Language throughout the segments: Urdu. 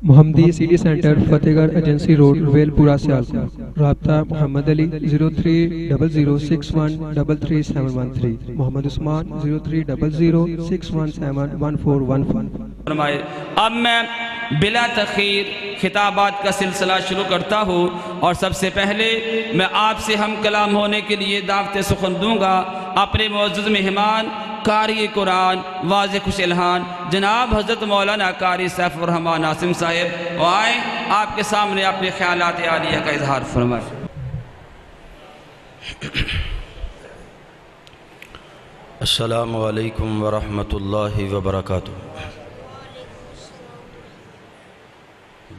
محمدی سٹی سینٹر فتح گڑھ ایجنسی روڈ ویل پورہ سیالکوٹ۔ رابطہ محمد علی 0300613373 محمد عثمان 030061711415۔ فرمائے اب میں بلا تاخیر خطابات کا سلسلہ شروع کرتا ہوں، اور سب سے پہلے میں آپ سے ہم کلام ہونے کے لیے دعوت سخن دوں گا اپنے معزز مہمان قاری قرآن واضح خوش الہان جناب حضرت مولانا قاری سیف الرحمن عاصم صاحب، وہ آئیں آپ کے سامنے اپنے خیالات عالیہ کا اظہار فرمائیں۔ السلام علیکم ورحمۃ اللہ وبرکاتہ۔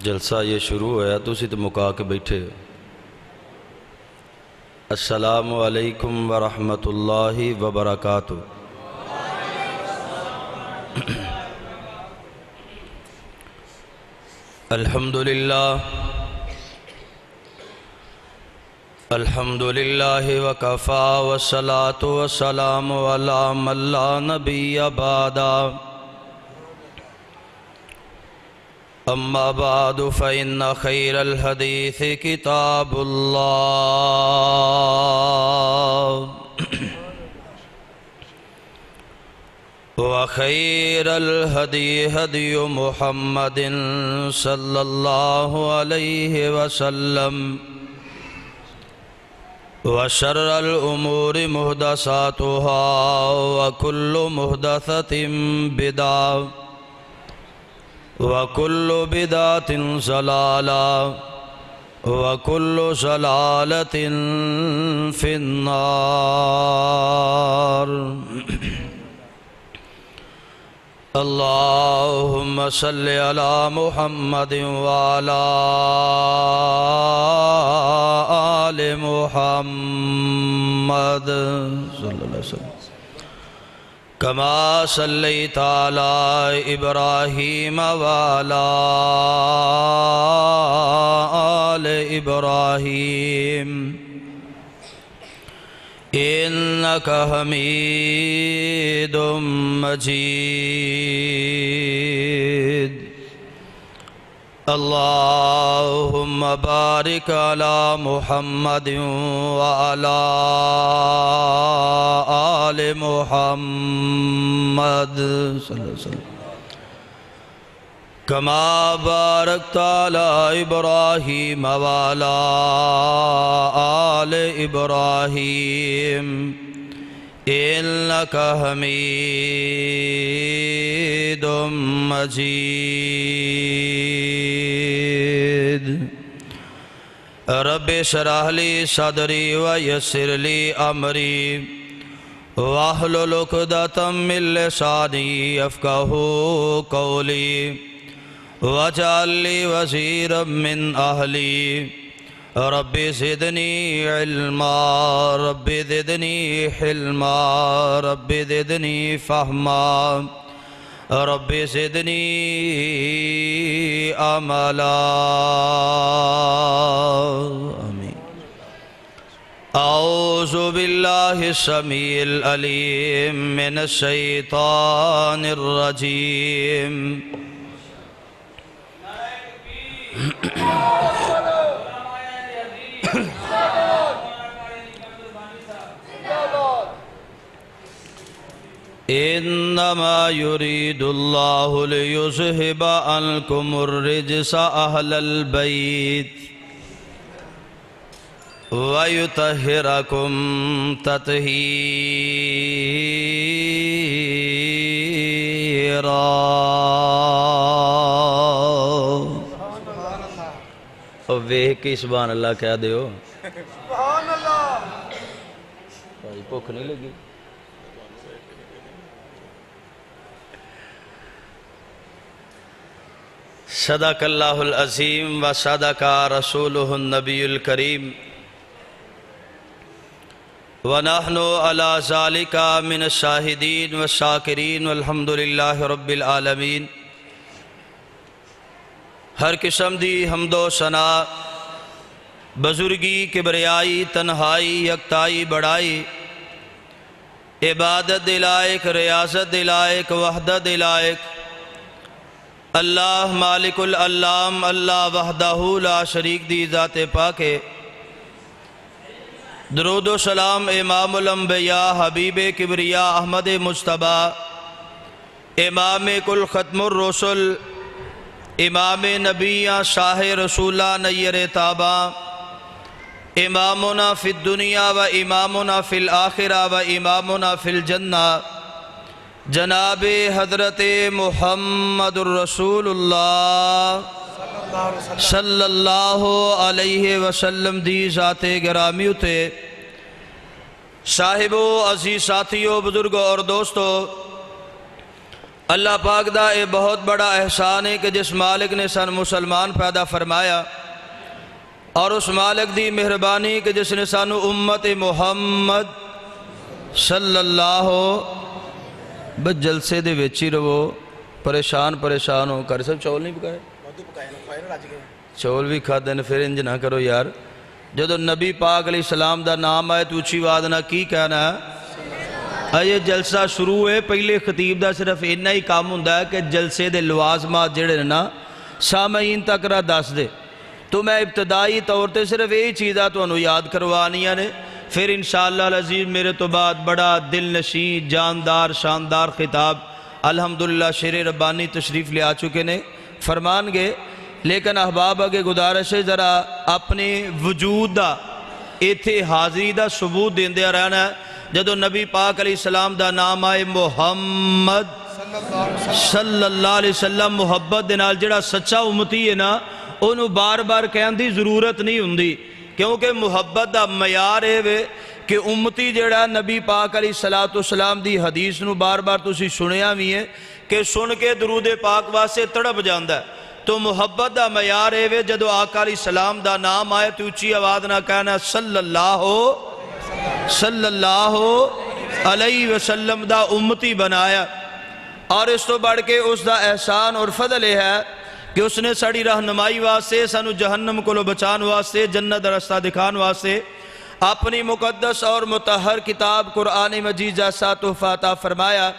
جلسہ یہ شروع ہوا تسی تو مکا کے بیٹھے۔ السلام علیکم ورحمۃ اللہ وبرکاتہ۔ الحمدللہ وکفا والصلاة والسلام علی من لا نبی بعدا، اما بعد فإن خیر الحدیث کتاب اللہ، وخیر الہدی ہدی محمد صلی اللہ علیہ وسلم، وشر الامور محدثاتها وکل محدثۃ بدعہ وکل بدعۃ ضلالہ وکل ضلالۃ فی النار۔ اللہم صل علی محمد وعلی آل محمد صلی اللہ علیہ وسلم، کما صلیت علی ابراہیم وعلی آل ابراہیم انک حمید مجید۔ اللہم بارک علی محمد وعلی آل محمد صلی اللہ علیہ وسلم، کما بارکت علی ابراہیم وعلی آل ابراہیم انک حمید مجید۔ رب اشرح لی صدری ویسر لی امری واحلل عقدۃ من لسانی یفقہوا قولی، واجعل لی وزیرا من اہلی رب زدنی علما رب زدنی حلما رب زدنی فہما رب زدنی عملا۔ آمین۔ اعوذ باللہ السمیع العلیم من الشیطان الرجیم۔ انما یرید اللہ لیذہب عنکم الرجس اہل البیت ویطہرکم تطہیرا۔ اور ویہ کی سبحان اللہ کہہ دیو۔ سبحان اللہ۔ بھوک نہیں لگی؟ صدق اللہ العظیم و صدق رسولہ النبی الکریم، ونحن علی ذالک من الشاہدین والشاکرین والحمدللہ رب العالمین۔ ہر قسم دی حمد و ثنا، بزرگی، کبریائی، تنہائی، یکتائی، بڑائی، عبادت دلائق، ریاضت دلائق، وحدت دلائق، اللہ مالک العلام اللہ وحدہ لا شریک دی ذات پاک ہے۔ درود و سلام امام الانبیاء حبیب کبریا احمد مجتبیٰ امام کل ختم الرسل امام نبیاں شاہ رسولہ نیر تابہ امامنا فی الدنیا و امامنا فی الآخرہ و امامنا فی الجنہ جناب حضرت محمد الرسول اللہ صلی اللہ علیہ وسلم دی ذات گرامی اتے صاحبو عزیز ساتھیو بزرگو اور دوستو، اللہ پاک دا اے بہت بڑا احسان ہے کہ جس مالک نے سن مسلمان پیدا فرمایا، اور اس مالک دی مہربانی کہ جس نے سانو امت محمد صلی اللہ بس جلسے دے ویچی رہو پریشان ہو کر سب چول نہیں پکائے چول بھی کھا دیں پھر انج نہ کرو یار، جدو نبی پاک علیہ السلام دا نام آئے تو اچھی وعد نہ کی کہنا ہے۔ یہ جلسہ شروع ہے، پہلے خطیب دا صرف انہا ہی کام ہوندہ ہے کہ جلسے دے لوازمات جڑے نا سامعین تک رہا دس دے، تو میں ابتدائی طور تے صرف یہی چیزہ تو انہوں یاد کروانیاں نے، پھر انشاءاللہ العزیز میرے تو بعد بڑا دل نشین جاندار شاندار خطاب الحمدللہ شیر ربانی تشریف لے آ چکے نے فرمان گے، لیکن احباب اگے گزارش ہے ذرا اپنے وجود دا ایتھے حاضری دا ثبوت دیندے رہنا ہے۔ جدو نبی پاک علیہ السلام دا نام آئے محمد صلی اللہ علیہ وسلم محبت دے نال جڑا سچا امتی ہے نا انہوں بار بار کہن دی ضرورت نہیں ہوندی، کیونکہ محبت دا معیار ہے کہ امتی جڑا نبی پاک علیہ السلام دی حدیث نو بار بار تسی سنیا بھی ہے کہ سن کے درود پاک واسطے تڑپ جاندا ہے، تو محبت دا معیار ہے جدو آقا علیہ السلام دا نام آئے تو اچھی آواز نہ کہنا صلی اللہ علیہ وسلم دا امتی بنایا، اور اس تو بڑھ کے اس دا احسان اور فضل ہے کہ اس نے سڑی رہنمائی واسطے سانو جہنم کو بچان واسطے جنت رستہ دکھان واسطے اپنی مقدس اور مطہر کتاب قرآن مجید جیسا تحفہ عطا فرمایا۔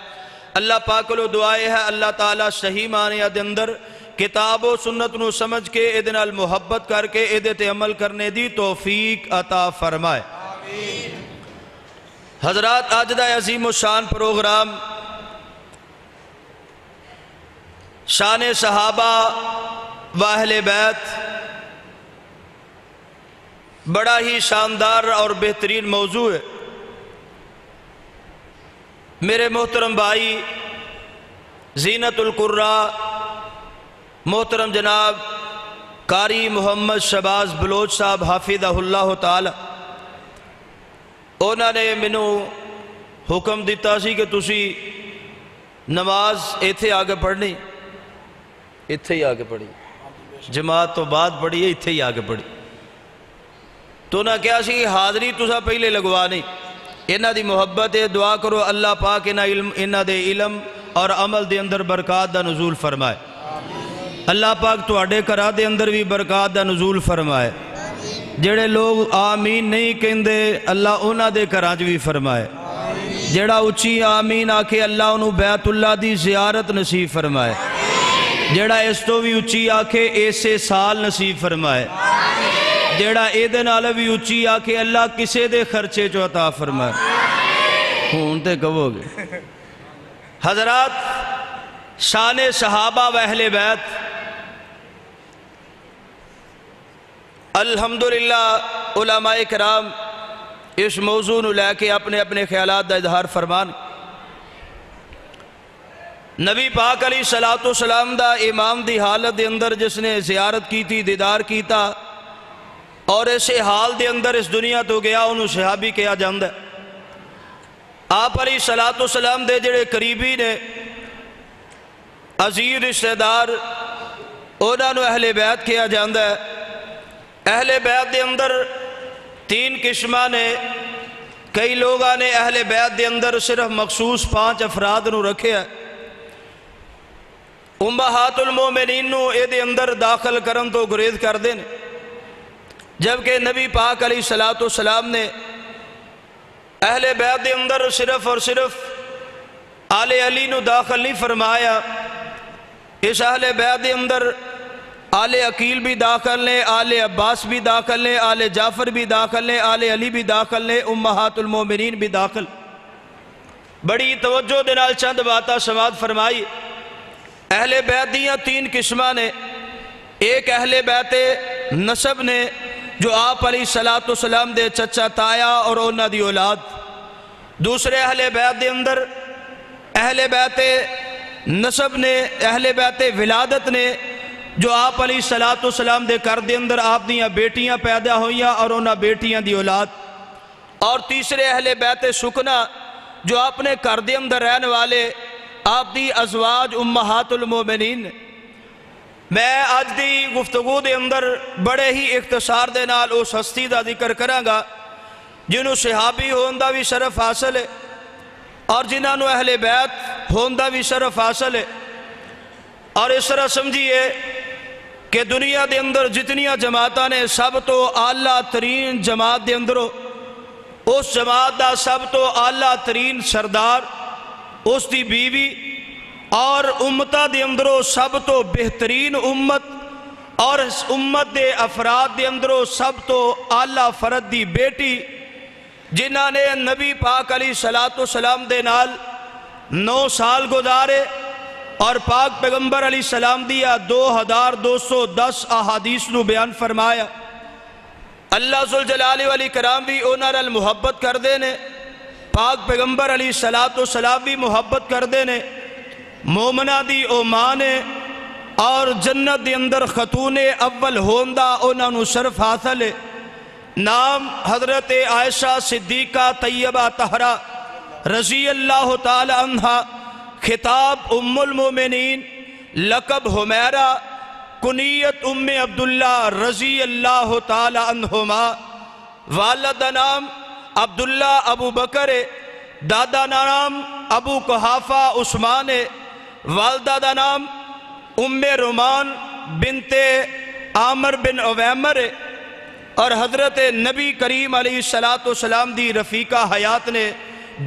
اللہ پاک کو دعائے ہے اللہ تعالیٰ صحیح معنی دے اندر کتاب و سنت نو سمجھ کے اے دے نال محبت کر کے اے دے تے عمل کرنے دی توفیق عطا فرمائے۔ حضرات آج دا عظیم و شان پروگرام شان صحابہ و اہل بیت بڑا ہی شاندار اور بہترین موضوع ہے۔ میرے محترم بھائی زینت القرآ محترم جناب قاری محمد شہباز بلوچ صاحب حافظہ اللہ تعالی انہوں نے منو حکم دیتا سی کہ تسی نماز ایتھے آگے پڑھنی، ایتھے ہی آگے پڑھی جماعت تو بعد پڑھی ہے ایتھے ہی آگے پڑھی، تو نہ کیا سی حاضری تسا پہلے لگوانی، انہاں دی محبت ہے، دعا کرو اللہ پاک انہاں دے علم اور عمل دے اندر برکات دا نزول فرمائے، اللہ پاک تو اڈے کرا دے اندر بھی برکات دا نزول فرمائے، جڑے لوگ آمین نہیں کہندے اللہ انہاں دے کرانچ بھی فرمائے، جڑا اچھی آمین آکے اللہ انہوں بیت اللہ دی زیارت نصیب فرمائے، جڑا اس تو بھی اچھی آکے ایسے سال نصیب فرمائے، جڑا اے دن آلہ بھی اچھی آکے اللہ کسے دے خرچے جو عطا فرمائے، ہونتے کبھو گے۔ حضرات شان صحابہ و اہل بیت الحمدللہ علماء کرام اس موضوع نو لے کے اپنے اپنے خیالات دا اظہار فرمان۔ نبی پاک علیہ السلام دا امام دی حالت دے اندر جس نے زیارت کی تھی دیدار کیتا اور ایسے حال دے اندر اس دنیا تو گیا انہوں صحابی کیا جاندہ ہے۔ آپ علیہ السلام دے جڑے قریبی نے عزیز رشتہ دار انہوں نے اہل بیت کیا جاندہ ہے۔ اہل بیت دے اندر تین قسمہ نے، کئی لوگاں نے اہل بیت دے اندر صرف مخصوص 5 افراد نو رکھے ہیں، امہات المومنین نو اے دے اندر داخل کرن تو گریز کر دیں، جبکہ نبی پاک علیہ السلام نے اہل بیت دے اندر صرف اور صرف آل علی نو داخل نہیں فرمایا، اس اہل بیت دے اندر آل عقیل بھی داخل نے، آل عباس بھی داخل نے، آل جعفر بھی داخل نے، آل علی بھی داخل نے، امہات المومنین بھی داخل۔ بڑی توجہ دے نال چند باتاں سماعت فرمائی۔ اہل بیت دیاں تین قسماں نے، ایک اہل بیت نسب نے جو آپ علیہ السلام دے چچا تایا اور انہاں دی اولاد، دوسرے اہل بیت دے اندر اہل بیت نسب نے، اہل بیت ولادت نے جو آپ علیہ السلام دے گھر دے اندر آپ دیاں بیٹیاں پیدا ہوئیاں اور انہاں بیٹیاں دی اولاد، اور تیسرے اہل بیت سکنا جو اپنے گھر دے اندر رہنے والے آپ دی ازواج امہات المومنین۔ میں آج دی گفتگو دے اندر بڑے ہی اختصار دے نال اس ہستی دا ذکر کراں گا جنہوں صحابی ہون دا بھی شرف حاصل ہے اور جنہاں نو اہل بیت ہون دا بھی شرف حاصل ہے۔ اور اس طرح سمجھیے کہ دنیا دے اندر جتنیاں جماعتاں نے سب تو اعلیٰ ترین جماعت دے اندروں اس جماعت دا سب تو اعلیٰ ترین سردار اس دی بیوی، اور امتہ دے اندروں سب تو بہترین امت اور اس امت دے افراد دے اندروں سب تو اعلیٰ فرد دی بیٹی، جنہاں نے نبی پاک علیہ السلام دے نال 9 سال گزارے اور پاک پیغمبر علیہ السلام دیا 2210 احادیث نو بیان فرمایا۔ اللہ ذوالجلال والاکرام بھی انہاں نال محبت کر دے نے، پاک پیغمبر علیہ السلام بھی محبت کر دے نے، مومنہ دی او ماں نے، اور جنت دے اندر خاتون اول ہوندہ انہاں نو شرف حاصل ہے۔ نام حضرت عائشہ صدیقہ طیبہ طہرہ رضی اللہ تعالی عنہا، خطاب ام المومنین، لقب حمیرہ، کنیت ام عبداللہ رضی اللہ تعالی عنہما، والد نام عبداللہ ابو بکر، دادا نام ابو قحافہ عثمان، والدہ دا نام ام رومان بنت عامر بن عویمر، اور حضرت نبی کریم علیہ السلام دی رفیقہ حیات نے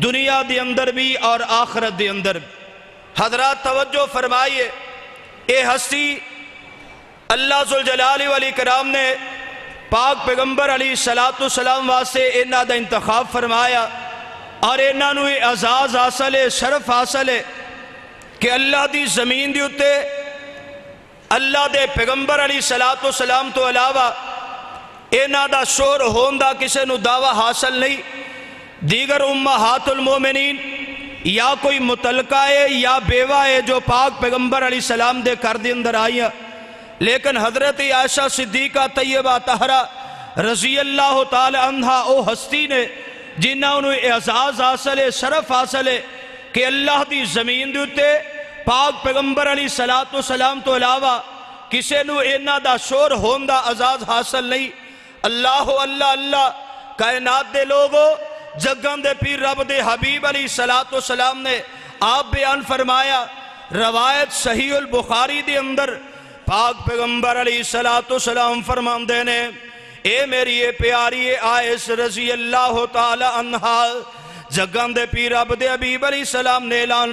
دنیا دے اندر بھی اور آخرت دے اندر بھی۔ حضرات توجہ فرمائیے، اے ہستی اللہ ذوالجلال والاکرام نے پاک پیغمبر علیہ السلام واسطے انہاں دا انتخاب فرمایا اور انہاں نو اعزاز حاصل ہے، شرف حاصل ہے کہ اللہ دی زمین دی اتے اللہ دے پیغمبر علیہ السلام تو علاوہ انہاں دا شور ہوندہ کسے نو دعویٰ حاصل نہیں۔ دیگر امہات المومنین یا کوئی متعلقہ ہے یا بیوہ ہے جو پاک پیغمبر علیہ السلام دے گھر دے اندر آئی ہیں، لیکن حضرت عائشہ صدیقہ طیبہ طہرہ رضی اللہ تعالی عنہا او ہستی نے جنہاں انہوں اعزاز حاصل ہے، شرف حاصل ہے کہ اللہ دی زمین دیتے پاک پیغمبر علیہ السلام تو علاوہ کسے نو انہاں دا شور ہوندہ اعزاز حاصل نہیں۔ اللہ اللہ اللہ، کائنات دے لوگو، جگن دے پیر رب دے حبیب علیہ السلام نے آپ بیان فرمایا، روایت صحیح البخاری دے اندر پاک پیغمبر علیہ السلام فرماندے نے، اے میری پیاری عائشہ رضی اللہ تعالی عنہا، جگن دے پیر رب دے حبیب علیہ السلام نے اعلان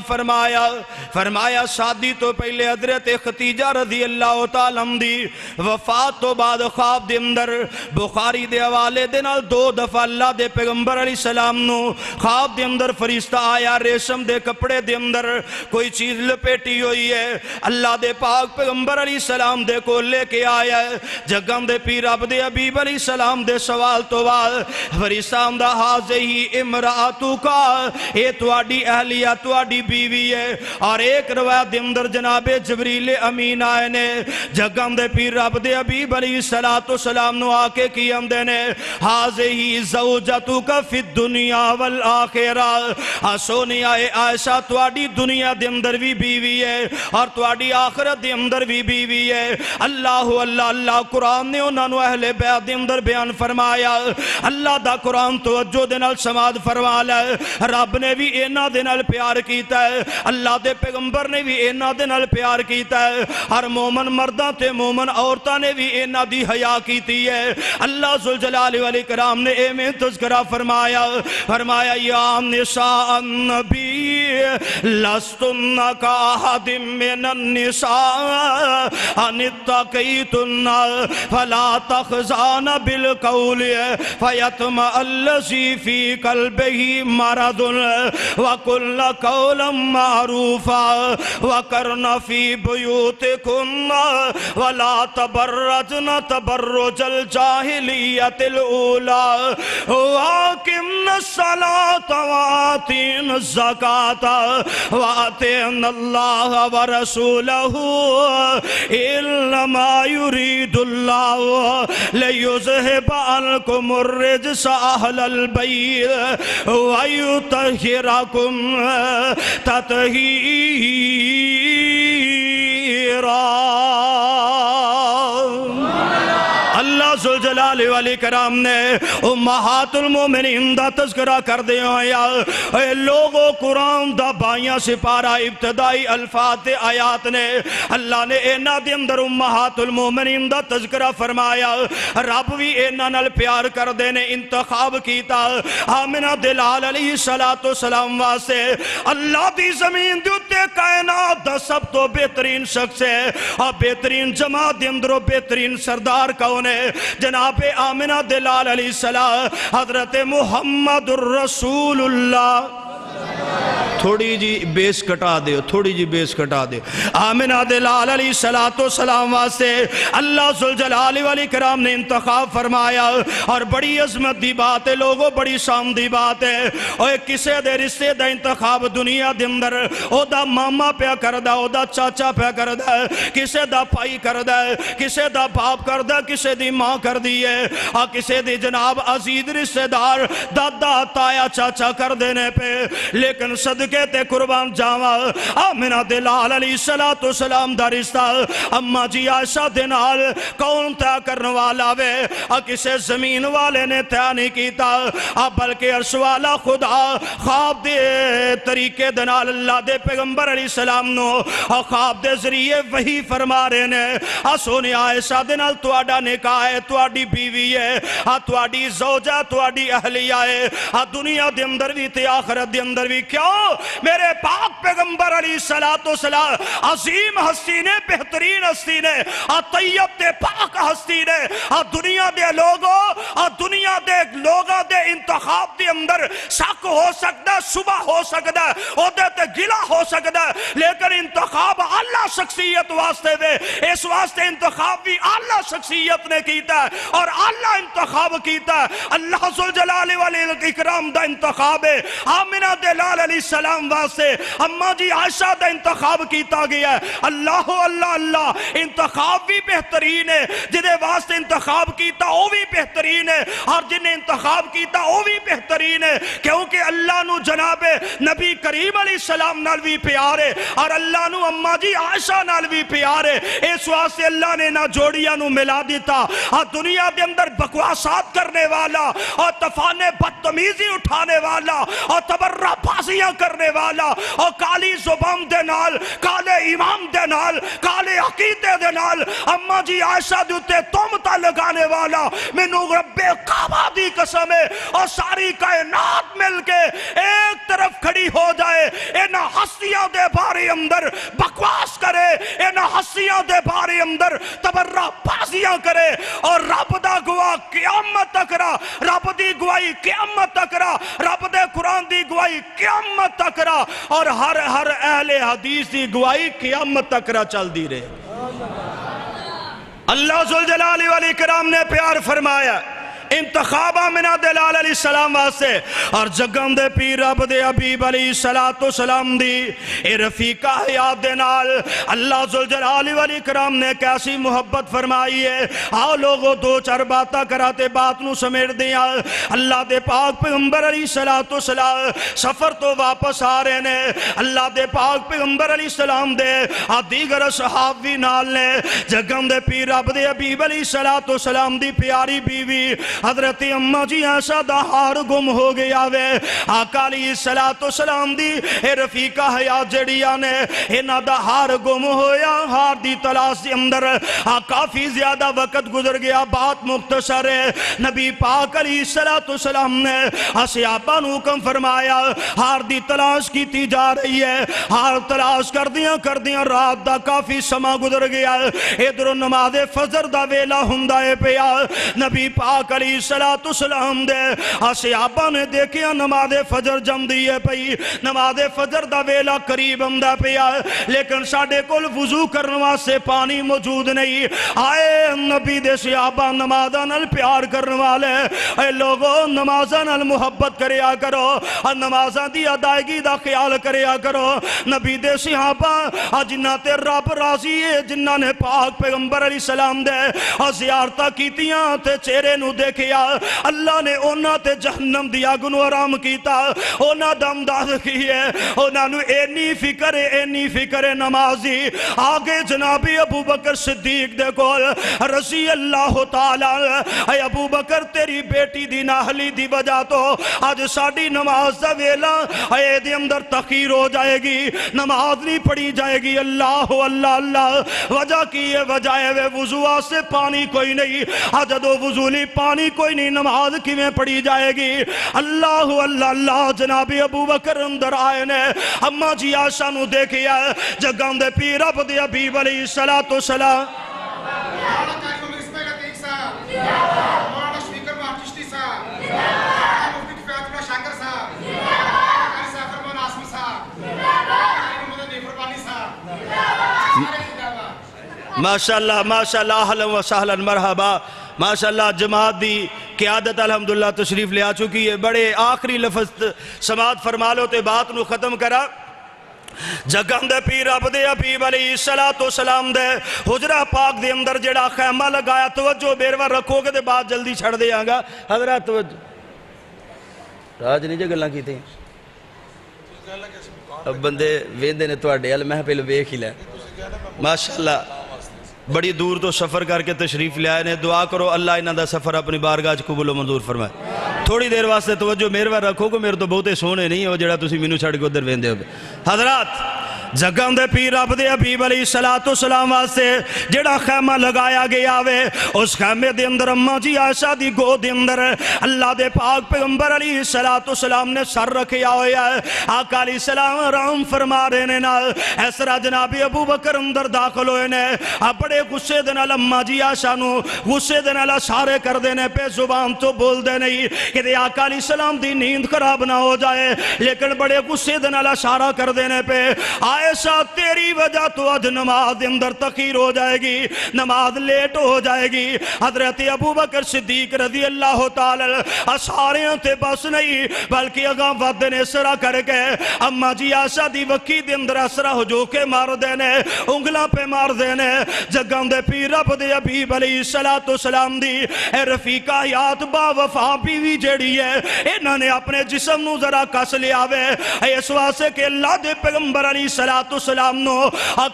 فرمایا شادی تو پہلے حضرت خدیجہ رضی اللہ تعالی عنہ دی وفات تو بعد خواب دے اندر بخاری دے حوالے دے نال 2 دفعہ اللہ دے پیغمبر علیہ السلام نو خواب دے اندر فرشتہ آیا، ریشم دے کپڑے دے اندر کوئی چیز لپیٹی ہوئی ہے، اللہ دے پاک پیغمبر علیہ السلام دے کو لے کے آیا ہے۔ جگن دے پیر رب دے حبیب علیہ السلام دے سوال تو بعد فرشتہ آمدہ حاضی امرأت کا، اے تواڈی اہلیہ تواڈی بیوی ہے، اور ایک روایت دے اندر جناب جبریل امین آئے نے جگن دے پیر رب دے حبیب علیہ السلام نو آکے کی اندے نے حاضی زوجتک فی الدنیا والآخرہ، سونیا اے عائشہ تواڈی دنیا دے اندر بھی بیوی ہے اور تواڈی آخرت دے اندر بھی بیوی ہے۔ اللہ اللہ اللہ، قرآن نے انہاں نو اہل بیت دے اندر بیان فرمایا، اللہ دا قرآن توجہ دے نال سماعت فرما لے، رب نے بھی انہاں دے نال پیار کیتا ہے، اللہ دے پیغمبر نے بھی انہاں دے نال پیار کیتا ہے، ہر مومن مرداں تے مومن عورتاں نے بھی انہاں دی حیا کیتی ہے۔ اللہ ذوالجلال والاکرام نے ایویں تذکرہ فرمایا یا نساء النبی لستن کاحد من النساء ان اتقیتن فلا تخزان بالقول فیطمع الذی فی قلبہ مرض وقلن قولا معروفا وقرن فی بیوتکن ولا تبرجن تبرج الجاہلیت الاولی واقمن الصلاة وآتین الزکاة وآتین اللہ ورسولہ انما یرید اللہ لیذہب عنکم الرجس اہل البیت ویطہرکم تطہیرا۔ اللہ ذوالجلال والاکرام نے امہات المومنین دا تذکرہ کر دے آیا اے لوگو قرآن دا بائیاں سپارہ ابتدائی الفاظ آیات نے اللہ نے اینا دے اندر امہات المومنین دا تذکرہ فرمایا رب بھی اینا نال پیار کر دے نے انتخاب کیتا آمنہ دلال علیہ السلام واسے اللہ دی زمین دیتے کائنات دا سب تو بہترین شخص ہے اور بہترین جماعت دے اندر بہترین سردار کون جناب آمنہ دلال علیہ السلام حضرت محمد الرسول اللہ۔ تھوڑی جی بیس کٹا دے تھوڑی جی بیس کٹا دے آمنہ دلال علیہ السلام واسے اللہ ذوالجلال والاکرام نے انتخاب فرمایا اور بڑی عظمت دی بات ہے لوگوں بڑی شان دی بات ہے اور کسے دے رشتے دا انتخاب دنیا دے اندر او دا ماما پیا کردہ او دا چاچا پیا کردہ کسے دا پائی کردہ کسے دا باپ کردہ کسے دی ماں کر دیئے اور کسے دی جناب عزیز رشتے دار دادا تایا چاچا کر دینے پہ لیکن صدقے تے قربان جاوا آمنہ دلال علیہ السلام دا رشتہ اما جی عائشہ دنال کون طے کرنے والا وے کسے زمین والے نے طے نہیں کیتا بلکہ عرش والا خدا خواب دے طریقے دنال اللہ دے پیغمبر علیہ السلام نو خواب دے ذریعے وہی فرما رہے نے سونی عائشہ دنال تواڈا نکاح ہے تواڈی بیوی ہے تواڈی زوجہ تواڈی اہلیہ ہے دنیا دے اندر بھی تے آخرت دے اندر بھی کیوں میرے پاک پیغمبر علیہ السلام عظیم ہستی نے بہترین ہستی نے طیب تے پاک ہستی نے دنیا دے لوگوں دے انتخاب دے اندر شک ہو سکتا صبح ہو سکتا او دے تے گلہ ہو سکتا لیکن انتخاب اللہ شخصیت واسطے دے اس واسطے انتخاب بھی اللہ شخصیت نے کیتا ہے اور اللہ انتخاب کیتا ہے اللہ ذوالجلال والاکرام دا انتخاب ہے آمنہ دلال علیہ السلام واسطے اما جی عائشہ دا انتخاب کیتا گیا ہے اللہ اللہ اللہ انتخاب بھی بہترین ہے جنہیں واسطے انتخاب کیتا وہ بھی بہترین ہے اور جنہیں انتخاب کیتا وہ بھی بہترین ہے کیونکہ اللہ نو جناب نبی کریم علیہ السلام نال بھی پیار ہے اور اللہ نو اما جی عائشہ نال بھی پیار ہے اس واسطے اللہ نے نہ جوڑیاں نو ملا دیتا اور دنیا دے اندر بکواسات کرنے والا اور تفانے بدتمیزی اٹھانے والا اور تبرہ بازیاں کرنے والا اور کالی زبان دے نال کالے امام دے نال کالے عقیدے دے نال اما جی عائشہ دیتے تومتا لگانے والا منو رب کعبہ دی قسم ہے اور ساری کائنات مل کے ایک طرف کھڑی ہو جائے اینا ہستیاں دے بارے اندر بکواس کرے اینا ہستیاں دے بارے اندر تبرہ بازیاں کرے اور رب دا گواہ قیامت تک را رب دی گواہی قیامت تک را رب دے قرآن دی گواہی قیامت تک را اور ہر اہل حدیث دی گواہی قیامت تک را چل دی رہے اللہ ذوالجلال والاکرام نے پیار فرمایا انتخاب آمنہ دلال علیہ السلام واسے اور جگم دے پیر رب دے حبیب علیہ السلام دی اے رفیقہ حیات دے نال اللہ ذوالجلال والاکرام نے کیسی محبت فرمائی ہے آؤ لوگوں دو چار باتاں کراتے بات نو سمیٹ دیا اللہ دے پاک پیغمبر علیہ السلام سفر تو واپس آ رہے نے اللہ دے پاک پیغمبر علیہ السلام دے دیگر صحابی نال نے جگم دے پیر رب دے حبیب علیہ السلام دی پیاری بیوی حضرت اما جی ایسا دا ہار گم ہو گیا وے آقا علیہ السلام دی اے رفیقہ حیات جڑیا نے اینا دا ہار گم ہویا ہار دی تلاش دی اندر کافی زیادہ وقت گزر گیا بات مختصر ہے نبی پاک علیہ السلام نے صحابہ نو حکم فرمایا ہار دی تلاش کی جا رہی ہے ہار تلاش کر دیاں رات دا کافی سما گزر گیا ادھر نماز فجر دا ویلا ہندائے پیا نبی پاک علیہ السلام دے صحابہ نے دیکھیا نماز فجر جم دیئے پئی نماز فجر دا ویلا قریب ہمدہ پیا لیکن ساڑھے کل وضو کرنوا سے پانی موجود نہیں آئے نبی دے صحابہ نمازہ نال پیار کرنوا لے اے لوگوں نمازہ نال محبت کریا کرو نمازہ دی ادائیگی دا خیال کریا کرو نبی دے صحابہ جنہ تے رب راضی ہے جنہ نے پاک پیغمبر علیہ السلام دے زیارتہ کیتیاں تے چہرے نو دیکھیا اللہ نے اونا تے جہنم دیا گنو آرام کیتا اونا دمداد کیے اونا نو اینی فکر نمازی آگے جناب ابو بکر صدیق دے کول رضی اللہ تعالی اے ابو بکر تیری بیٹی دی ناہلی دی وجہ تو آج ساڑی نماز دا ویلا اے دی اندر تخیر ہو جائے گی نماز نہیں پڑھی جائے گی اللہ وجہ کی ہے وجہ ہے وضوع سے پانی کوئی نہیں حجد و وضولی پانی کوئی نہیں نماز کی میں پڑھی جائے گی اللہ جناب ابو بکر اندر آئے نے اما جی عائشہ نو دیکھیا جگہم دے پیر اب دے حبیب علیہ السلام ماشاءاللہ اہلا و سہلا مرحبا ماشاءاللہ جماعت دی قیادت الحمدللہ تشریف لے آ چکی ہے بڑے آخری لفظ سماعت فرما لو تے بات نو ختم کرا جگہم دے پیر اب دے حبیب علیہ السلام دے حجرہ پاک دے اندر جڑا خیمہ لگایا توجہ بیروہ رکھو گے دے بات جلدی چھڑ دے آنگا حضرات توجہ راج نہیں جا گلہ کی تھے اب بندے ویندے نے توڑے المحفل بیک ہی لے ماشاءاللہ بڑی دور تو سفر کر کے تشریف لے آئے نے دعا کرو اللہ انہاں دا سفر اپنی بارگاہ قبول و منظور فرمائے تھوڑی دیر واسطے توجہ میرے رکھو کہ میرے تو بہتے سونے نہیں ہو جڑا تسی مینوں چھڑ کے ادھر ویندے ہو حضرات جگہم دے پیر اب دے حبیب علیہ السلام واسطے جڑا خیمہ لگایا گیا وے اس خیمے دے اندر اما جی عائشہ دی گود دے اندر اللہ دے پاک پیغمبر علیہ السلام نے سر رکھیا ہویا ہے آقا علیہ السلام رحم فرما رہے نے نال اس طرح جناب ابو بکر اندر داخل ہوئے نے بڑے غصے دے نال اما جی عائشہ نو غصے دے نال اشارے کر دینے پہ زبان تو بول دے نہیں کہ دے آقا علیہ السلام دی نیند خراب نہ ہو جائے لیکن بڑے غصے دے نال اشارہ کر دینے پہ عائشہ تیری وجہ تو آج نماز اندر تخیر ہو جائے گی نماز لیٹ ہو جائے گی حضرت ابو بکر صدیق رضی اللہ تعالی اشاریاں تے بس نہیں بلکہ اگاں ود نے اسرا کر کے اما جی عائشہ دی وکی دے اندر اسرا ہو جو کے مار دینے انگلاں پہ مار دینے جگہاں دے پیر اب دے حبیب علیہ السلام دی اے رفیقہ حیات با وفا بیوی جیڑی ہے انہاں نے اپنے جسم نو ذرا کس لیا وے اس واسطے کہ اللہ دے پیغمبر علیہ السلام نو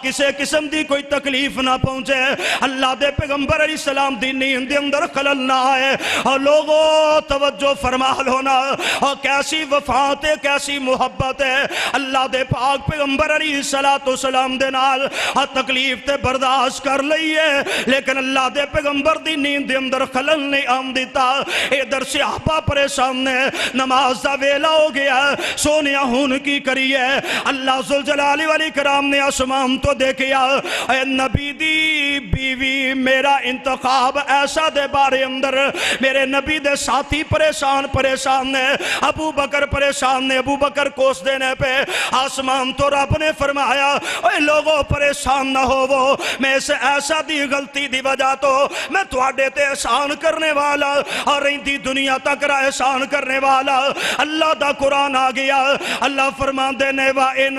کسے قسم دی کوئی تکلیف نہ پہنچے اللہ دے پیغمبر علیہ السلام دی نیند دے اندر خلل نہ آئے اور لوگوں توجہ فرما ہونا اور کیسی وفات ہے کیسی محبت ہے اللہ دے پاک پیغمبر علیہ السلام دے نال تکلیف تے برداشت کر لئیے لیکن اللہ دے پیغمبر دی نیند دے اندر خلل نہیں آم دیتا ادھر صحابہ پریشان نے نماز دا ویلا ہو گیا سونیا ہون کی کریے اللہ ذوالجلال والی کرام نے آسمان تو دیکھیا اے نبی دی بیوی میرا انتخاب ایسا دے بارے اندر میرے نبی دے ساتھی پریشان نے ابو بکر پریشان نے ابو بکر کوس دینے پہ آسمان تو رب نے فرمایا اے لوگوں پریشان نہ ہو وہ میں سے ایسا دی غلطی دی وجہ تو میں تواڈے تے احسان کرنے والا اور رہندی دنیا تک را احسان کرنے والا اللہ دا قرآن آ گیا اللہ فرمان دینے وَإِن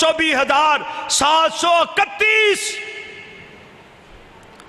24731।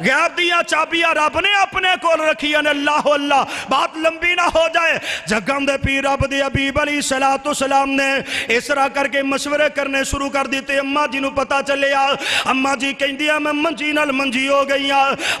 غیب دیا چابیاں رب نے اپنے کو رکھی ہیں اللہ اللہ بات لمبی نہ ہو جائے جگم دے پیر رب دے حبیب علیہ السلام نے اس طرح کر کے مشورے کرنے شروع کر دیتے اماں جی نو پتا چلے اماں جی کہیں دیا میں منجی نال منجی ہو گئی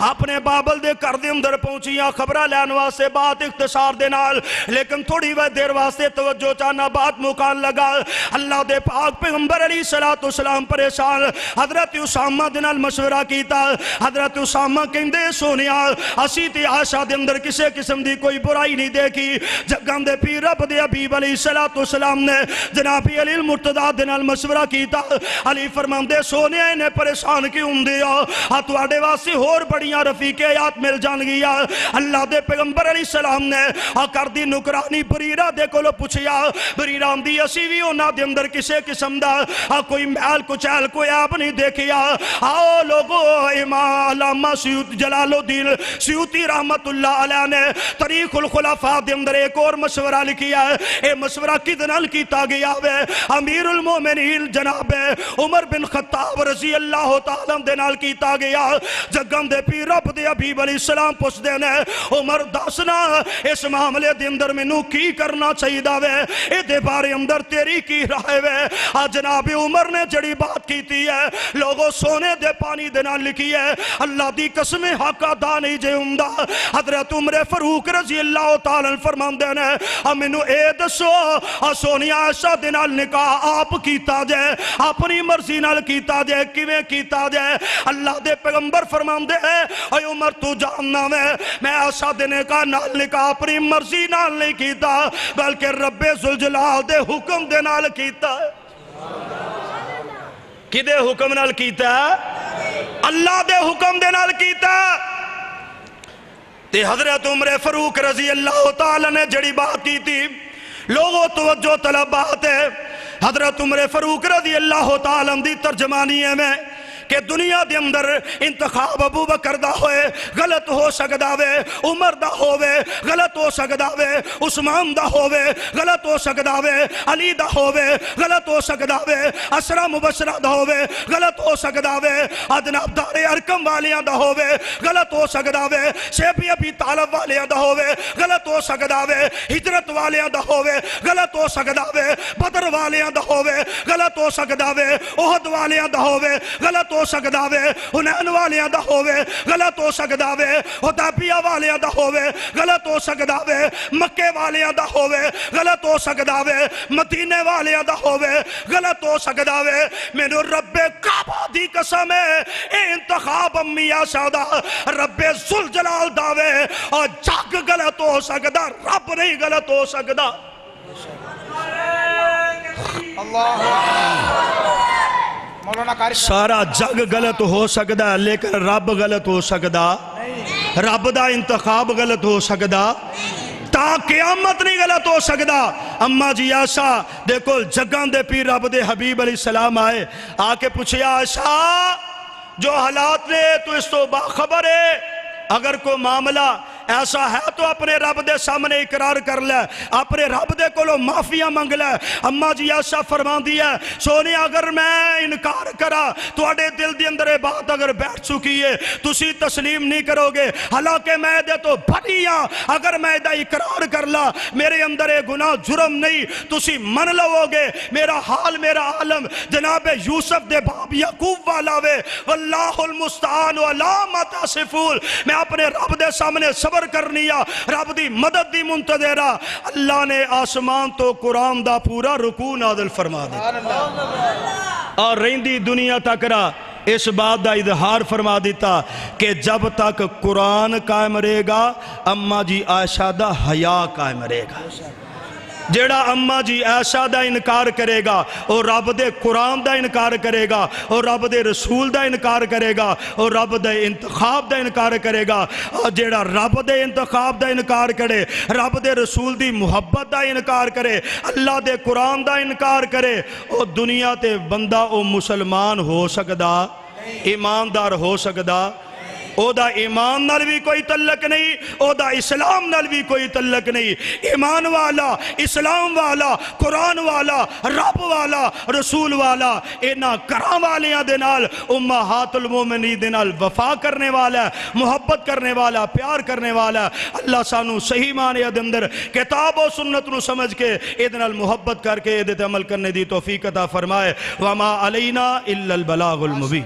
اپنے بابل دے کر دے اندر پہنچی خبرہ لین واسطے بات اختصار دے نال لیکن تھوڑی وقت دیر واسطے توجہ چاہنا بات مکان لگا اللہ دے پاک پیغمبر علیہ السلام پریشان حضرت اسامہ دے نال مشورہ کیتا حضرت اسامہ کہیں دے سونیا اسی تے عائشہ دے اندر کسے قسم دی کوئی برائی نہیں دیکھی جگم دے پیر رب دے حبیب علیہ السلام نے جناب علی المرتضیٰ دے نال مشورہ کیتا علی فرمان دے سونیا انہیں پریشان کیوں دیا تو آڑے واسے اور بڑیاں رفیق آیات مل جان گیا اللہ دے پیغمبر علیہ السلام نے کر دی نکرانی بریرہ دے کو لو پوچھیا بریرہ دی اسی بھی ہونا دے اندر کسے قسم دا کوئی محل کچھل کوئی آپ نہیں دیکھیا آؤ لوگو امام علامہ جلال الدین سیوطی رحمت اللہ علیہ نے تاریخ الخلفاء دے اندر ایک اور مشورہ لکھیا ہے اے مشورہ کدنال کیتا گیا ہے امیر المومنین جناب عمر بن خطاب رضی اللہ تعالیٰ دے نال کیتا گیا جگم دے پیر رب دے حبیب علیہ السلام پوچھ دینے عمر داسنا اس معاملے دے اندر میں نو کی کرنا چاہیے داوے اے دے بارے اندر تیری کی رائے وے جناب عمر نے جڑی بات کیتی ہے لوگوں سونے دے پانی دے نال لکھی ہے اللہ دی قسم حق ادا نہیں جے ہوندا حضرت عمر فاروق رضی اللہ تعالیٰ فرمان دینے ہمیں اے دسو سونیا عائشہ دے نال نکاح آپ کیتا جائے اپنی مرضی نال کیتا جائے کیویں کیتا جائے اللہ دے پیغمبر فرمان دے اے عمر تو جاننا میں عائشہ دے نکاح نال نکاح اپنی مرضی نال نہیں کیتا بلکہ رب ذوالجلال دے حکم دے نال کیتا ہے کدے حکم نال کیتا ہے اللہ دے حکم دے نال کیتا تے حضرت عمر فاروق رضی اللہ تعالیٰ نے جڑی بات کی تھی لوگوں توجہ طلب بات ہے حضرت عمر فاروق رضی اللہ تعالیٰ دی ترجمانی ہے میں کہ دنیا دے اندر انتخاب ابو بکر دا ہوئے غلط ہو سکدا وے عمر دا ہوئے غلط ہو سکدا وے عثمان دا ہوئے غلط ہو سکدا وے علی دا ہوئے غلط ہو سکدا وے عشرہ مبشرہ دا ہوئے غلط ہو سکدا وے جناب دار ارکم والیاں دا ہوئے غلط ہو سکدا وے شیبی ابی طالب والیاں دا ہوئے غلط ہو سکدا وے ہجرت والیاں دا ہوئے غلط ہو سکدا وے بدر والیاں دا ہوئے غلط ہو سکدا وے احد والیاں دا ہوئے غلط ہو سکدا وے حنین والیاں دا ہوئے غلط ہو سکدا وے حدیبیہ والیاں دا ہوئے غلط ہو سکدا وے مکے والیاں دا ہوئے غلط ہو سکدا وے مدینے والیاں دا ہوئے غلط ہو سکدا وے مینوں رب کعبہ دی قسم ہے اے انتخاب امی عائشہ دا رب ذوالجلال دا وے اور جگ غلط ہو سکدا رب نہیں غلط ہو سکدا سارا جگ غلط ہو سکدا لیکن رب غلط ہو سکدا رب دا انتخاب غلط ہو سکدا تا قیامت نہیں غلط ہو سکدا اماں جی عائشہ دیکھو جگان دے پیر رب دے حبیب علیہ السلام آئے آ کے پوچھے عائشہ جو حالات نے تو اس تو باخبر ہے اگر کوئی معاملہ ایسا ہے تو اپنے رب دے سامنے اقرار کر لے اپنے رب دے کو لو معافیاں منگ لے اماں جی ایسا فرمان دیا سونے اگر میں انکار کرا تو اڑے دل دی اندر بات اگر بیٹھ چکی ہے تسی تسلیم نہیں کرو گے حالانکہ میں دے تو بھڑیاں اگر میں دے اقرار کر لا میرے اندر گناہ جرم نہیں تسی من لو گے میرا حال میرا عالم جناب یوسف دے باب یعقوب والا وے واللہ المستعان علامت صفول میں اپنے رب دے سامنے صبر کرنیا رب دی مدد دی منتظرہ اللہ نے آسمان تو قرآن دا پورا رکوع نازل فرما دیتا اور رہندی دنیا تک رہا اس بات دا اظہار فرما دیتا کہ جب تک قرآن قائم رہے گا اماں جی عائشہ دا حیا قائم رہے گا جیڑا اماں جی عائشہ دا انکار کرے گا اور رب دے قرآن دا انکار کرے گا اور رب دے رسول دا انکار کرے گا اور رب دے انتخاب دا انکار کرے گا اور جیڑا رب دے انتخاب دا انکار کرے رب دے رسول دی محبت دا انکار کرے اللہ دے قرآن دا انکار کرے اور دنیا تے بندہ او مسلمان ہو سکدا ایماندار ہو سکدا او دا ایمان نال بھی کوئی تعلق نہیں، او دا اسلام نال بھی کوئی تعلق نہیں۔ ایمان والا، اسلام والا، قرآن والا، رب والا، رسول والا، اینا کرام والیاں دے نال امہات المومنین دے نال وفا کرنے والا ہے، محبت کرنے والا، پیار کرنے والا ہے۔ اللہ سانو صحیح معنی دے اندر کتاب و سنت نو سمجھ کے اے دے نال محبت کر کے اے دے تے عمل کرنے دی توفیق عطا فرمائے۔ وما علینا الا البلاغ المبین۔